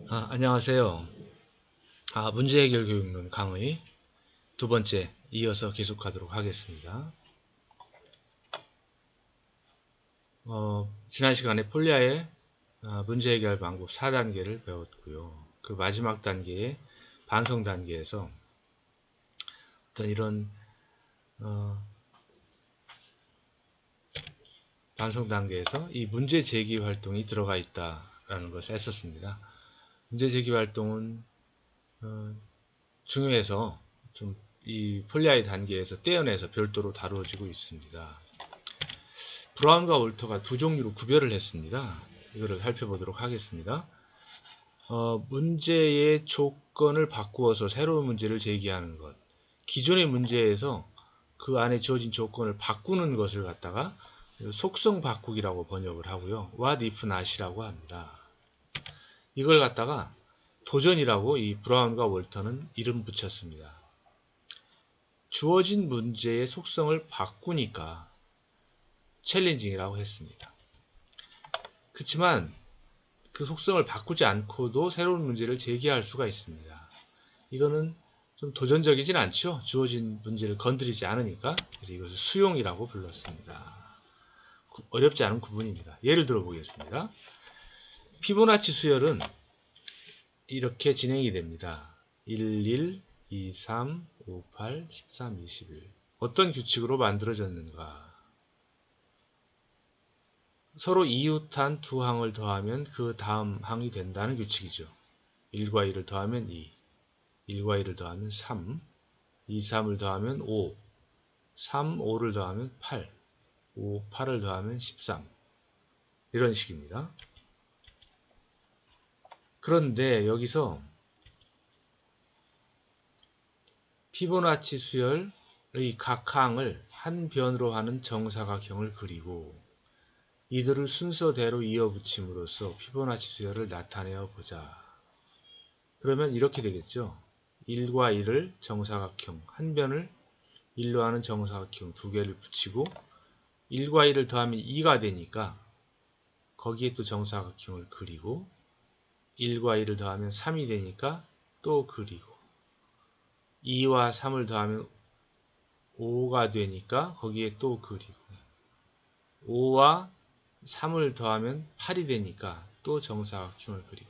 안녕하세요. 문제 해결 교육론 강의 두 번째 이어서 계속하도록 하겠습니다. 지난 시간에 폴리아의 문제 해결 방법 4단계를 배웠고요. 그 마지막 단계의 반성 단계에서 어떤 이런 반성 단계에서 이 문제 제기 활동이 들어가 있다라는 것을 했었습니다. 문제 제기 활동은 중요해서 좀 이 폴리아의 단계에서 떼어내서 별도로 다루어지고 있습니다. 브라운과 월터가 두 종류로 구별을 했습니다. 이거를 살펴보도록 하겠습니다. 문제의 조건을 바꾸어서 새로운 문제를 제기하는 것. 기존의 문제에서 그 안에 주어진 조건을 바꾸는 것을 갖다가 속성 바꾸기라고 번역을 하고요. what if not이라고 합니다. 이걸 갖다가 도전이라고 이 브라운과 월터는 이름 붙였습니다. 주어진 문제의 속성을 바꾸니까 챌린징이라고 했습니다. 그렇지만 그 속성을 바꾸지 않고도 새로운 문제를 제기할 수가 있습니다. 이거는 좀 도전적이진 않죠. 주어진 문제를 건드리지 않으니까. 그래서 이것을 수용이라고 불렀습니다. 어렵지 않은 구분입니다. 예를 들어 보겠습니다. 피보나치 수열은 이렇게 진행이 됩니다. 11, 23, 58, 13, 21. 어떤 규칙으로 만들어졌는가? 서로 이웃한 두 항을 더하면 그 다음 항이 된다는 규칙이죠. 1과 1을 더하면 2, 1과 1을 더하면 3, 2, 3을 더하면 5, 3, 5를 더하면 8, 5, 8을 더하면 13. 이런 식입니다. 그런데 여기서 피보나치 수열의 각 항을 한 변으로 하는 정사각형을 그리고 이들을 순서대로 이어붙임으로써 피보나치 수열을 나타내어 보자. 그러면 이렇게 되겠죠. 1과 1을 정사각형 한 변을 1로 하는 정사각형 두 개를 붙이고 1과 1을 더하면 2가 되니까 거기에 또 정사각형을 그리고 1과 1을 더하면 3이 되니까 또 그리고 2와 3을 더하면 5가 되니까 거기에 또 그리고 5와 3을 더하면 8이 되니까 또 정사각형을 그리고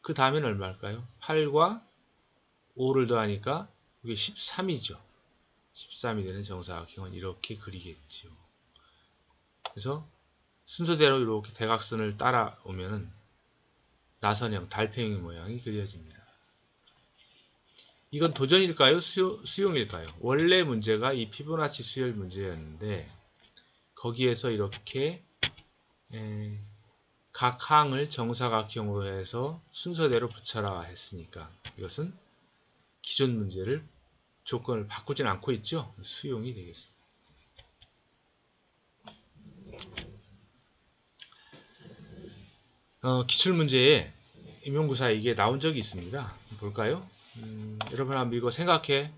그 다음엔 얼마일까요? 8과 5를 더하니까 이게 13이죠. 13이 되는 정사각형은 이렇게 그리겠지요. 그래서 순서대로 이렇게 대각선을 따라오면은 나선형, 달팽이 모양이 그려집니다. 이건 도전일까요? 수용일까요? 원래 문제가 이 피보나치 수열 문제였는데 거기에서 이렇게 각 항을 정사각형으로 해서 순서대로 붙여라 했으니까 이것은 기존 문제를 조건을 바꾸진 않고 있죠. 수용이 되겠습니다. 기출문제에 임용구사 이게 나온 적이 있습니다. 볼까요? 여러분 한번 이거 생각해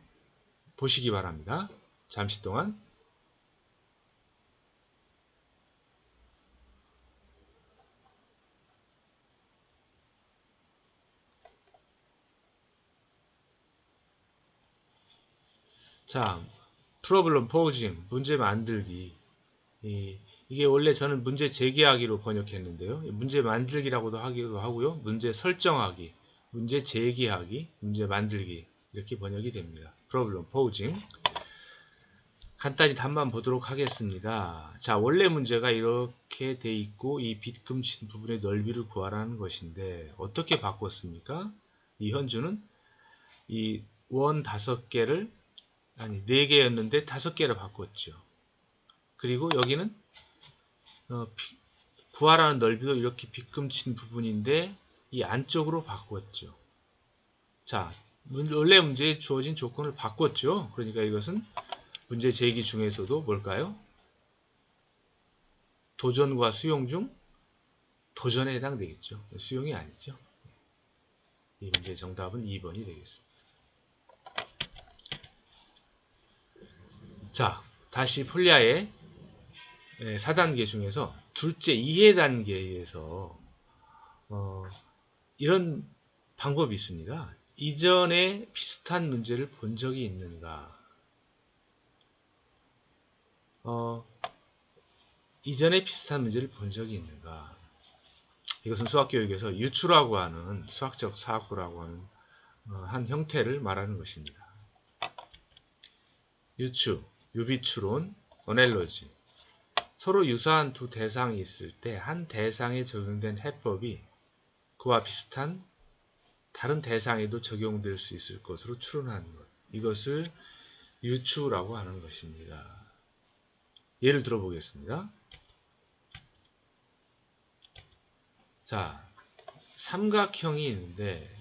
보시기 바랍니다. 잠시 동안. 자, 프로블럼 포징, 문제 만들기. 이게 원래 저는 문제 제기하기로 번역했는데요. 문제 만들기라고도 하기도 하고요. 문제 설정하기, 문제 제기하기, 문제 만들기 이렇게 번역이 됩니다. 프로블럼 포징. 간단히 답만 보도록 하겠습니다. 자, 원래 문제가 이렇게 돼 있고 이 빗금친 부분의 넓이를 구하라는 것인데 어떻게 바꿨습니까? 이 현주는 이 원 5개를 아니 4개였는데 5개로 바꿨죠. 그리고 여기는 구하라는 넓이도 이렇게 빗금친 부분인데 이 안쪽으로 바꿨죠. 자, 원래 문제에 주어진 조건을 바꿨죠. 그러니까 이것은 문제 제기 중에서도 뭘까요? 도전과 수용 중 도전에 해당되겠죠. 수용이 아니죠. 이 문제의 정답은 2번이 되겠습니다. 자, 다시 폴리아의 4단계 중에서 둘째 이해 단계에서 이런 방법이 있습니다. 이전에 비슷한 문제를 본 적이 있는가? 이전에 비슷한 문제를 본 적이 있는가? 이것은 수학교육에서 유추라고 하는 수학적 사고라고 하는 한 형태를 말하는 것입니다. 유추, 유비추론, 어넬러지. 서로 유사한 두 대상이 있을 때 한 대상에 적용된 해법이 그와 비슷한 다른 대상에도 적용될 수 있을 것으로 추론하는 것. 이것을 유추라고 하는 것입니다. 예를 들어보겠습니다. 자, 삼각형이 있는데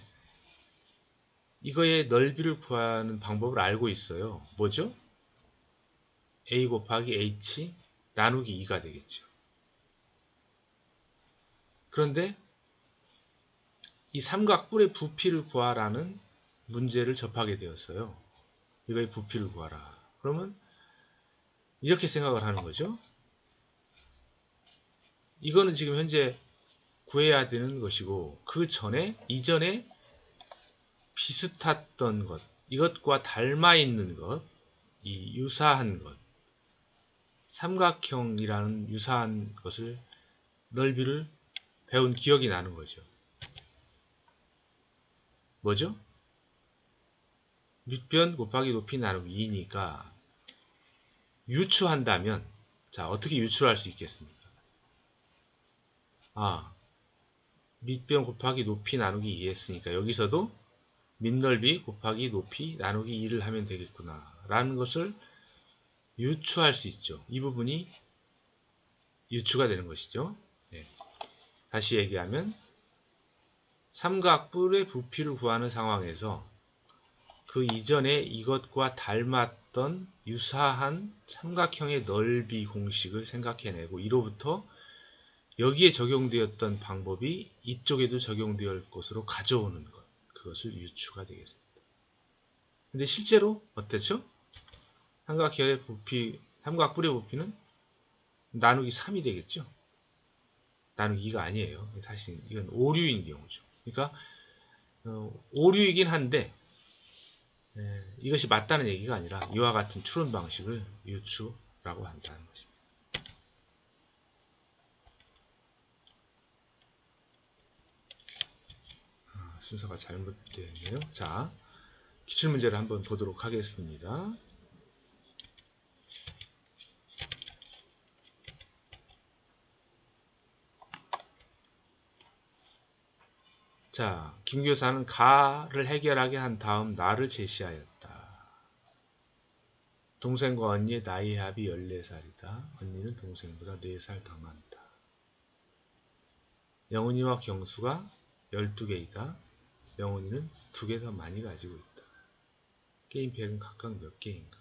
이거의 넓이를 구하는 방법을 알고 있어요. 뭐죠? a 곱하기 h 나누기 2가 되겠죠. 그런데 이 삼각뿔의 부피를 구하라는 문제를 접하게 되었어요. 이거의 부피를 구하라. 그러면 이렇게 생각을 하는 거죠. 이거는 지금 현재 구해야 되는 것이고 그 전에 이전에 비슷했던 것, 이것과 닮아 있는 것, 이 유사한 것, 삼각형이라는 유사한 것을 넓이를 배운 기억이 나는 거죠. 뭐죠? 밑변 곱하기 높이 나누기 2니까 유추한다면 자 어떻게 유추할 수 있겠습니까? 밑변 곱하기 높이 나누기 2 했으니까 여기서도 밑넓이 곱하기 높이 나누기 2를 하면 되겠구나 라는 것을 유추할 수 있죠. 이 부분이 유추가 되는 것이죠. 네. 다시 얘기하면 삼각뿔의 부피를 구하는 상황에서 그 이전에 이것과 닮았던 유사한 삼각형의 넓이 공식을 생각해내고 이로부터 여기에 적용되었던 방법이 이쪽에도 적용되을 것으로 가져오는 것. 그것을 유추가 되겠습니다. 근데 실제로 어땠죠? 삼각형의 부피, 삼각뿔의 부피는 나누기 3이 되겠죠? 나누기 2가 아니에요. 사실 이건 오류인 경우죠. 그러니까 오류이긴 한데 이것이 맞다는 얘기가 아니라 이와 같은 추론 방식을 유추라고 한다는 것입니다. 순서가 잘못되어 있네요. 자, 기출문제를 한번 보도록 하겠습니다. 자, 김 교사는 가를 해결하게 한 다음 나를 제시하였다. 동생과 언니의 나이 합이 14살이다. 언니는 동생보다 4살 더 많다. 영훈이와 경수가 12개이다. 영훈이는 2개 더 많이 가지고 있다. 게임팩은 각각 몇 개인가?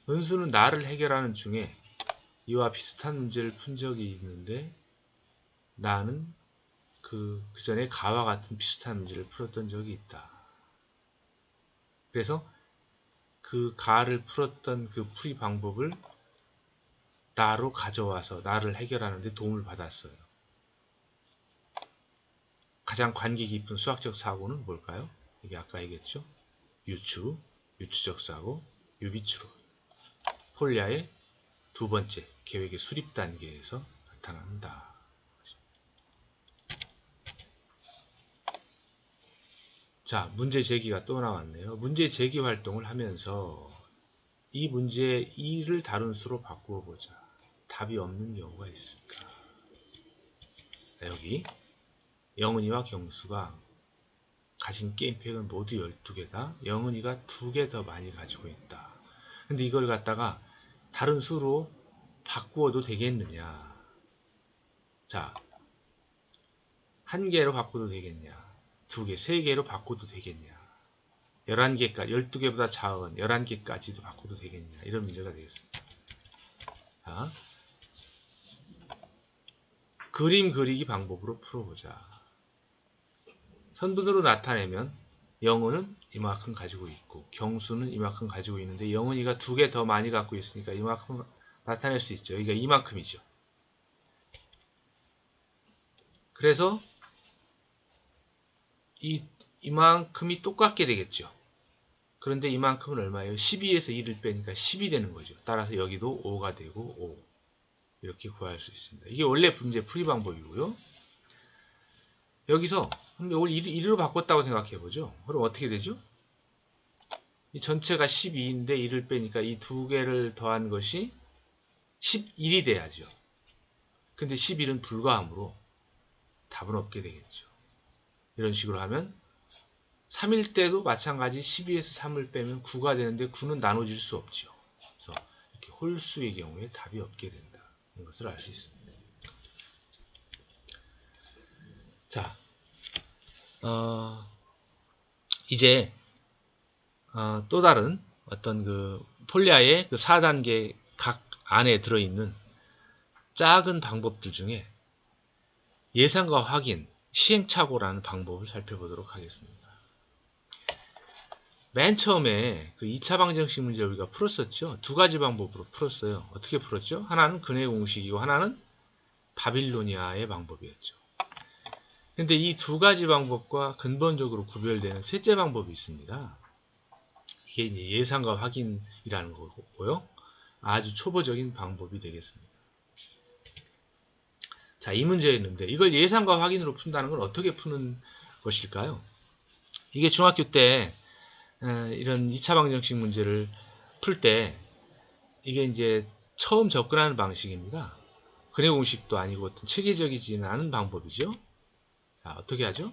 은수는 나를 해결하는 중에 이와 비슷한 문제를 푼 적이 있는데 나는 그 전에 가와 같은 비슷한 문제를 풀었던 적이 있다. 그래서 그 가를 풀었던 그 풀이 방법을 나로 가져와서 나를 해결하는 데 도움을 받았어요. 가장 관계 깊은 수학적 사고는 뭘까요? 이게 아까 얘기했죠? 유추, 유추적 사고, 유비추론. 폴리아의 두 번째 계획의 수립 단계에서 나타난다. 자, 문제 제기가 또 나왔네요. 문제 제기 활동을 하면서 이 문제의 2를 다른 수로 바꾸어 보자. 답이 없는 경우가 있을까? 자, 여기 영은이와 경수가 가진 게임팩은 모두 12개다. 영은이가 2개 더 많이 가지고 있다. 근데 이걸 갖다가 다른 수로 바꾸어도 되겠느냐? 자, 1개로 바꿔도 되겠냐? 2개, 3개로 바꿔도 되겠냐? 11개까지, 12개보다 작은 11개까지도 바꿔도 되겠냐? 이런 문제가 되겠습니다. 자, 그림 그리기 방법으로 풀어보자. 선분으로 나타내면 영훈은 이만큼 가지고 있고 경수는 이만큼 가지고 있는데 영훈이가 2개 더 많이 갖고 있으니까 이만큼 나타낼 수 있죠. 여기가 이만큼이죠. 그래서 이만큼이 똑같게 되겠죠. 그런데 이만큼은 얼마예요? 12에서 2를 빼니까 10이 되는 거죠. 따라서 여기도 5가 되고 5. 이렇게 구할 수 있습니다. 이게 원래 문제 풀이 방법이고요. 여기서 이걸 1로 바꿨다고 생각해 보죠. 그럼 어떻게 되죠? 이 전체가 12인데 1을 빼니까 이 두 개를 더한 것이 11이 돼야죠. 근데 11은 불가하므로 답은 없게 되겠죠. 이런 식으로 하면 3일 때도 마찬가지 12에서 3을 빼면 9가 되는데 9는 나눠질 수 없죠. 그래서 이렇게 홀수의 경우에 답이 없게 된다. 이런 것을 알 수 있습니다. 자, 이제 또 다른 어떤 그 폴리아의 그 4단계 각 안에 들어있는 작은 방법들 중에 예상과 확인, 시행착오라는 방법을 살펴보도록 하겠습니다. 맨 처음에 그 2차 방정식 문제 우리가 풀었었죠. 두 가지 방법으로 풀었어요. 어떻게 풀었죠? 하나는 근해 공식이고 하나는 바빌로니아의 방법이었죠. 근데 이 두 가지 방법과 근본적으로 구별되는 셋째 방법이 있습니다. 이게 이제 예상과 확인이라는 거고요. 아주 초보적인 방법이 되겠습니다. 자, 이 문제였는데 이걸 예상과 확인으로 푼다는 건 어떻게 푸는 것일까요? 이게 중학교 때 이런 2차 방정식 문제를 풀 때 이게 이제 처음 접근하는 방식입니다. 근해 공식도 아니고 어떤 체계적이지는 않은 방법이죠. 자, 어떻게 하죠?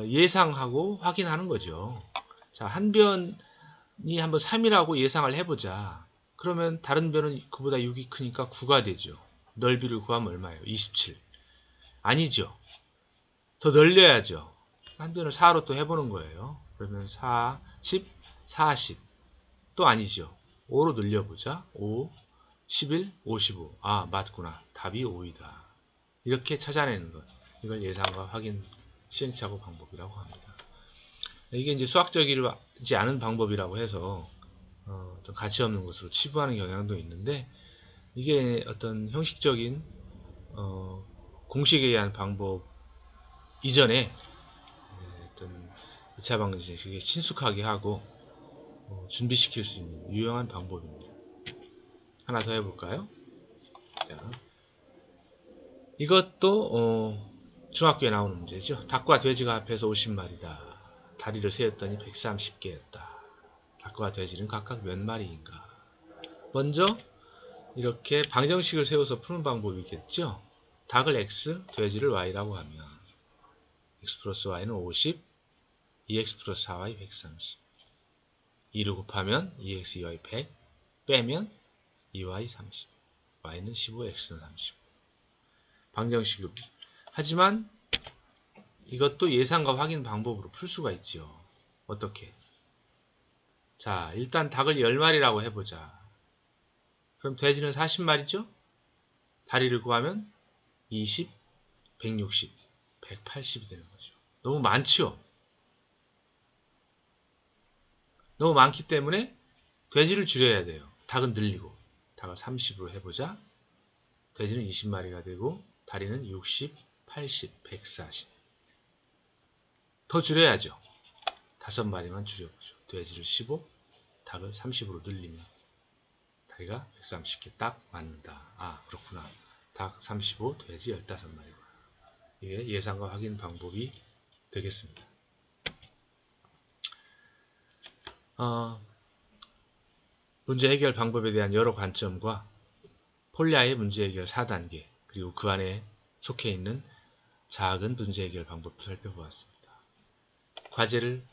예상하고 확인하는 거죠. 자, 한 변이 한번 3이라고 예상을 해보자. 그러면 다른 변은 그보다 6이 크니까 9가 되죠. 넓이를 구하면 얼마예요? 27. 아니죠. 더 늘려야죠. 한 변을 4로 또 해보는 거예요. 그러면 4, 10, 40. 또 아니죠. 5로 늘려보자. 5, 11, 55. 아, 맞구나. 답이 5이다. 이렇게 찾아내는 것. 이걸 예상과 확인 시행착오 방법이라고 합니다. 이게 이제 수학적이지 않은 방법이라고 해서 좀 가치 없는 것으로 치부하는 경향도 있는데 이게 어떤 형식적인 공식에 의한 방법 이전에 어떤 2차 방정식에 친숙하게 하고 준비시킬 수 있는 유용한 방법입니다. 하나 더 해볼까요? 자, 이것도 중학교에 나오는 문제죠. 닭과 돼지가 합해서 50마리다. 다리를 세었더니 130개였다. 닭과 돼지는 각각 몇 마리인가? 먼저 이렇게 방정식을 세워서 푸는 방법이겠죠. 닭을 x, 돼지를 y라고 하면 x 플러스 y는 50, 2x 플러스 4y 130. 2를 곱하면 2x, 2y 100, 빼면 2y 30, y는 15, x는 35. 방정식을. 하지만 이것도 예상과 확인 방법으로 풀 수가 있죠. 어떻게? 자, 일단 닭을 10마리라고 해보자. 그럼 돼지는 40마리죠? 다리를 구하면 20, 160, 180이 되는 거죠. 너무 많죠? 너무 많기 때문에 돼지를 줄여야 돼요. 닭은 늘리고. 닭을 30으로 해보자. 돼지는 20마리가 되고 다리는 60, 80, 140. 더 줄여야죠. 5마리만 줄여보죠. 돼지를 15, 닭을 30으로 늘리면 다리가 130개 딱 맞는다. 아, 그렇구나. 닭 35, 돼지 15마리구나. 이게 예상과 확인 방법이 되겠습니다. 문제 해결 방법에 대한 여러 관점과 폴리아의 문제 해결 4단계 그리고 그 안에 속해 있는 작은 문제 해결 방법도 살펴보았습니다. 과제를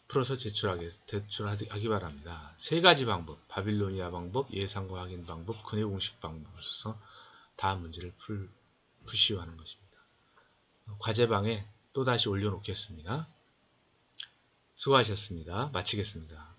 풀어서 제출하기 바랍니다. 세 가지 방법, 바빌로니아 방법, 예상과 확인 방법, 근해 공식 방법을 써서 다음 문제를 푸시오 하는 것입니다. 과제방에 또다시 올려놓겠습니다. 수고하셨습니다. 마치겠습니다.